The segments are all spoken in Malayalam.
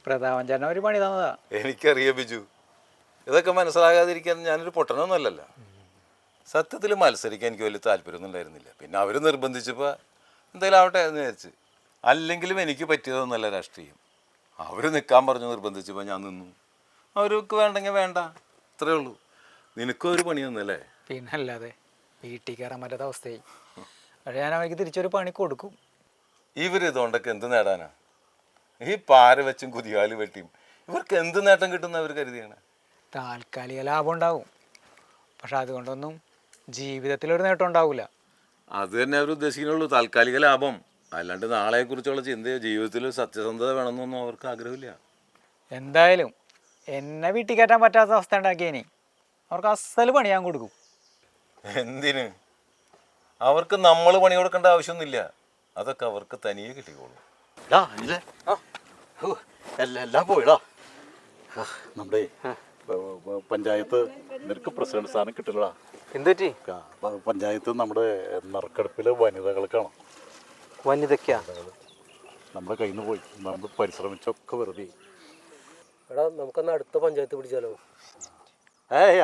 പ്രതാപൻ ചേട്ടൻ ഒരു പണി തന്നതാ. എനിക്കറിയാം ബിജു, ഇതൊക്കെ മനസ്സിലാകാതിരിക്കാൻ ഞാനൊരു പൊട്ടനൊന്നുമല്ലല്ലോ. സത്യത്തിൽ മത്സരിക്കാൻ എനിക്ക് വലിയ താല്പര്യമൊന്നും ഉണ്ടായിരുന്നില്ല. പിന്നെ അവർ നിർബന്ധിച്ചപ്പോൾ എന്തായാലും ആവട്ടെ എന്ന് വിചാരിച്ച്. അല്ലെങ്കിലും എനിക്ക് പറ്റിയതൊന്നുമല്ല രാഷ്ട്രീയം. അവർ നിൽക്കാൻ പറഞ്ഞു, നിർബന്ധിച്ചപ്പോൾ ഞാൻ നിന്നു. അവർക്ക് വേണ്ടെങ്കിൽ വേണ്ട, അത്രേ ഉള്ളൂ. നിനക്കും ഒരു പണി തന്നല്ലേ? പിന്നെ അല്ലാതെ വീട്ടിൽ കയറാൻ പറ്റാത്ത അവസ്ഥയായി. പക്ഷേ ഞാൻ അവർക്ക് തിരിച്ചൊരു പണി കൊടുക്കും. ഇവരിതുകൊണ്ടൊക്കെ എന്ത് നേടാനാ? ഈ പാര വെച്ചും കുതികാല് വെട്ടിയും ഇവർക്ക് എന്ത് നേട്ടം കിട്ടുന്ന അവർ കരുതിയാണ്? താൽക്കാലിക ലാഭം ഉണ്ടാവും, പക്ഷെ അതുകൊണ്ടൊന്നും ജീവിതത്തിലൊരു നേട്ടം ഉണ്ടാവില്ല. അത് തന്നെ അവർ ഉദ്ദേശിക്കുന്നുള്ളൂ, താൽക്കാലിക ലാഭം. അല്ലാണ്ട് നാളെക്കുറിച്ചുള്ള ചിന്തയോ ജീവിതത്തിൽ സത്യസന്ധത വേണമെന്നൊന്നും അവർക്ക് ആഗ്രഹമില്ല. എന്തായാലും എന്നെ വീട്ടിൽ കയറ്റാൻ പറ്റാത്ത അവസ്ഥ ഉണ്ടാക്കിയേനി അവർക്ക് അസല് പണി ഞാൻ കൊടുക്കും. എന്തിന്? അവർക്ക് നമ്മൾ പണി കൊടുക്കേണ്ട ആവശ്യമൊന്നുമില്ല. അതൊക്കെ അവർക്ക് തനിയെ കിട്ടിക്കോളും. എല്ലാം പോയിടാ. നമ്മുടെ പഞ്ചായത്ത് നിനക്ക് പ്രസിഡന്റ് സ്ഥാനം കിട്ടില്ലടാ. എന്തുപറ്റി? പഞ്ചായത്ത് നമ്മുടെ നറുക്കെടുപ്പിൽ വനിതകൾക്കാണ്. വനിതയ്ക്കാ? നമ്മുടെ കയ്യിൽ നിന്ന് പോയി. നമ്മൾ പരിശ്രമിച്ചൊക്കെ വെറുതെ. എടാ നമുക്കെന്നാ അടുത്ത പഞ്ചായത്ത് പിടിച്ചാലോ?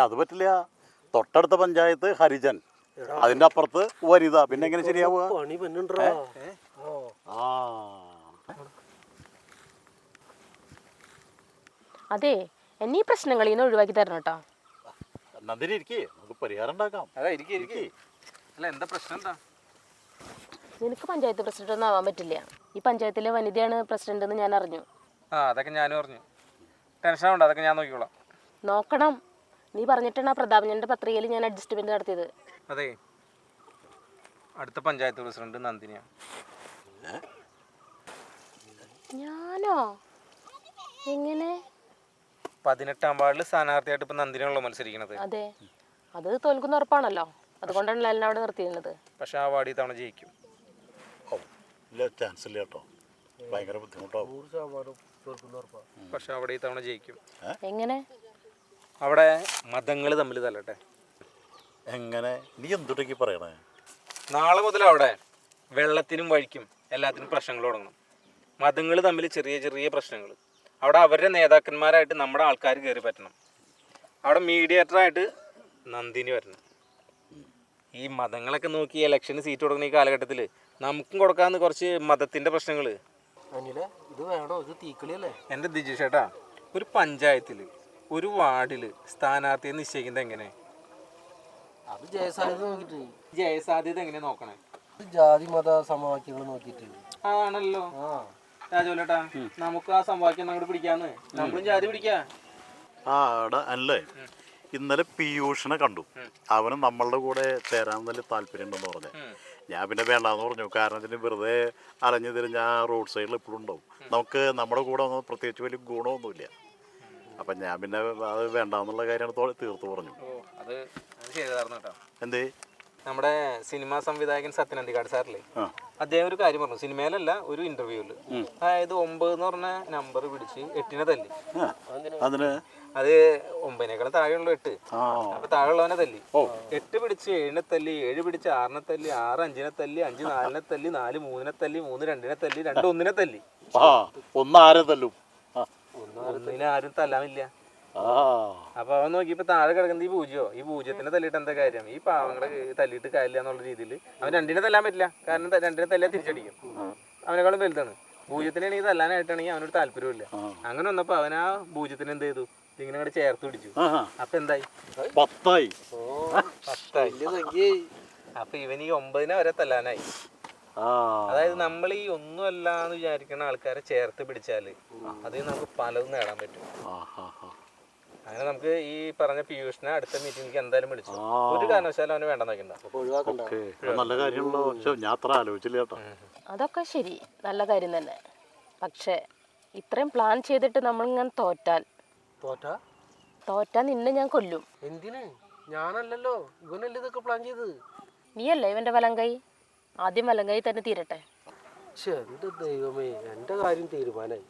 അത് പറ്റില്ല. തൊട്ടടുത്ത പഞ്ചായത്ത് ഹരിജൻ, അതിന്റെ അപ്പുറത്ത് വനിത. പിന്നെ എങ്ങനെ ശരിയാവുക? പണി പെണ്ണുണ്ടാ. അതെ, എന്നെ ഈ പ്രശ്നങ്ങളിൽ നിന്ന് ഒഴിവാക്കി തരണം കേട്ടോ. നന്ദിനി ഇരിക്കേ, നമുക്ക് പരിഹാരം ഉണ്ടാക്കാം. അല്ല എന്താ പ്രശ്നം? എന്താ? നിനക്ക് പഞ്ചായത്ത് പ്രസിഡന്റ് ഒന്നും ആവാൻ പറ്റില്ല. ഈ പഞ്ചായത്തിലെ വനിതയാണ് പ്രസിഡന്റ് എന്ന് ഞാൻ അറിഞ്ഞു. അതൊക്കെ ഞാനും അറിഞ്ഞു. ടെൻഷൻ ഉണ്ട്, അതൊക്കെ ഞാൻ നോക്കിക്കോളാം. നോക്കണം. നീ പറഞ്ഞിട്ടാണ് ആ പ്രതാപന്റെ പത്രികയിൽ ഞാൻ അഡ്ജസ്റ്റ്മെന്റ് നടത്തിയത്. അതെ, അടുത്ത പഞ്ചായത്ത് പ്രസിഡന്റ് നന്ദിനിയാണ്. ഞാനോ? എങ്ങനെ? 18ാം വാർഡിൽ സ്ഥാനാർത്ഥിയായിട്ട് ഇപ്പൊ നന്ദിനിയാണല്ലോ മത്സരിക്കുന്നത്. അതെ, അത് തോൽക്കുന്ന ഉറപ്പാണല്ലോ. അതുകൊണ്ടാണല്ലോ എല്ലാം അവിടെ നിർത്തിയിരുന്നത്. പക്ഷെ ആ വാർഡിൽ തവണ ജയിക്കും. ഇല്ല, ചാൻസ് ഇല്ല കേട്ടോ. ഭയങ്കര ബുദ്ധിമുട്ടാവും. പക്ഷെ അവിടെ ഈ തവണ ജയിക്കും. എങ്ങനെ? അവിടെ മതങ്ങൾ തമ്മിൽ തല്ലട്ടെ. എങ്ങനെ? നീ എന്തുടക്കി പറയണേ? നാളെ മുതൽ അവിടെ വെള്ളത്തിനും വഴിക്കും എല്ലാത്തിനും പ്രശ്നങ്ങൾ തുടങ്ങണം. മതങ്ങൾ തമ്മിൽ ചെറിയ ചെറിയ പ്രശ്നങ്ങൾ. അവിടെ അവരുടെ നേതാക്കന്മാരായിട്ട് നമ്മുടെ ആൾക്കാർ കയറി പറ്റണം. അവിടെ മീഡിയേറ്ററായിട്ട് നന്ദിനി വരണം. ഈ മതങ്ങളൊക്കെ നോക്കി ഇലക്ഷന് സീറ്റ് കൊടുക്കുന്ന ഈ കാലഘട്ടത്തിൽ നമുക്കും കൊടുക്കാമെന്ന് കുറച്ച് മതത്തിൻ്റെ പ്രശ്നങ്ങൾ. ഇത് വേണോ? ഇത് തീക്കളിയല്ലേ? എൻ്റെ ദിജു ചേട്ടാ, ഒരു പഞ്ചായത്തിൽ ഒരു വാർഡിൽ സ്ഥാനാർത്ഥിയെ നിശ്ചയിക്കുന്നത് എങ്ങനെ? അത് ജയസാധ്യത നോക്കിട്ട്. ജയസാധ്യത എങ്ങനെ നോക്കണേ? ജാതി മത സമവാക്യങ്ങൾ നോക്കിട്ട് ആണല്ലോ. രാജോലേട്ടാ, നമുക്ക് ആ സമവാക്യം അങ്ങോട്ട് പിടിക്കാന്ന്. നമ്മളും ജാതി പിടിക്കാ. അല്ലേ, ഇന്നലെ പീയൂഷിനെ കണ്ടു. അവന് നമ്മളുടെ കൂടെ ചേരാൻ നല്ല താല്പര്യം ഉണ്ടെന്ന് പറഞ്ഞു. ഞാൻ പിന്നെ വേണ്ടാന്ന് പറഞ്ഞു. കാരണം ഇതിന് വെറുതെ അലഞ്ഞു തിരിഞ്ഞ ആ റോഡ് സൈഡിൽ എപ്പോഴും ഉണ്ടാവും. നമുക്ക് നമ്മുടെ കൂടെ ഒന്നും പ്രത്യേകിച്ച് വലിയ ഗുണമൊന്നുമില്ല. അപ്പം ഞാൻ പിന്നെ അത് വേണ്ടാന്നുള്ള കാര്യമാണ് തീർത്ത് പറഞ്ഞു. എന്തേ? നമ്മുടെ സിനിമാ സംവിധായകൻ സത്യൻ അന്തിക്കാട് സാറില്ലേ, അദ്ദേഹം ഒരു കാര്യം പറഞ്ഞു സിനിമയിലല്ല, ഒരു ഇന്റർവ്യൂവില്. അതായത് 9 എന്ന് പറഞ്ഞ നമ്പർ പിടിച്ച് 8നെ തല്ലി. അത് 9നേക്കാളും താഴെയുള്ള 8. അപ്പൊ താഴെയുള്ളവനെ തല്ലി. 8 പിടിച്ച് 7നെ തല്ലി, 7 പിടിച്ച് 6നെ തല്ലി, 6 5നെ തല്ലി, 5 4നെ തല്ലി, 4 3നെ തല്ലി, 3 2നെ തല്ലി, 2 1നെ തല്ലി. ഒന്നിനെ ആരും തല്ലാമില്ല. അപ്പൊ അവൻ നോക്കിയപ്പോ താഴെ കിടക്കുന്നത് ഈ പൂജ്യമോ, ഈ പൂജ്യത്തിനെ തല്ലിട്ട് എന്താ കാര്യം? ഈ പാവങ്ങളെ തല്ലിയിട്ട് കാര്യമില്ല എന്നുള്ള രീതിയിൽ അവൻ 2നെ തല്ലാൻ പറ്റില്ല. കാരണം 2നെ തല്ലാൻ തിരിച്ചടിക്കും. അവനേക്കാളും വലുതാണ്. പൂജ്യത്തിനാണെങ്കിൽ തല്ലാനായിട്ടാണെങ്കിൽ അവനൊരു താല്പര്യമില്ല. അങ്ങനെ വന്നപ്പോ അവൻ ആ പൂജ്യത്തിന് എന്ത് ചെയ്തു? ഇങ്ങനെ കൂടെ ചേർത്ത് പിടിച്ചു. അപ്പൊ എന്തായി? 10. അപ്പൊ ഇവൻ ഈ 9നെ വരെ തല്ലാനായി. അതായത് നമ്മൾ ഈ ഒന്നുമല്ല എന്ന് വിചാരിക്കുന്ന ആൾക്കാരെ ചേർത്ത് പിടിച്ചാല് അത് നമുക്ക് പലതും നേടാൻ പറ്റും. അങ്ങനെ നമുക്ക് ഈ പറഞ്ഞ പീയൂഷിനെ അടുത്ത മീറ്റിംഗ് എന്തായാലും വിളിച്ചു. ഒരു കാരണവശാലും അവന് വേണ്ട നോക്കണ്ട. അതൊക്കെ ശരി, നല്ല കാര്യം തന്നെ. പക്ഷെ ഇത്രയും പ്ലാൻ ചെയ്തിട്ട് നമ്മളിങ്ങനെ തോറ്റാ നിന്നെ ഞാൻ കൊല്ലും. എന്തിന്? ഞാനല്ലല്ലോ, ഇവനല്ലേ ഇതൊക്കെ പ്ലാൻ ചെയ്തത്. നീയല്ലേ ഇവന്റെ വലങ്കൈ? ആദ്യം വലങ്കൈ തന്നെ തീരട്ടെ. എന്റെ ദൈവമേ, എന്റെ കാര്യം തീരുമാനമായി.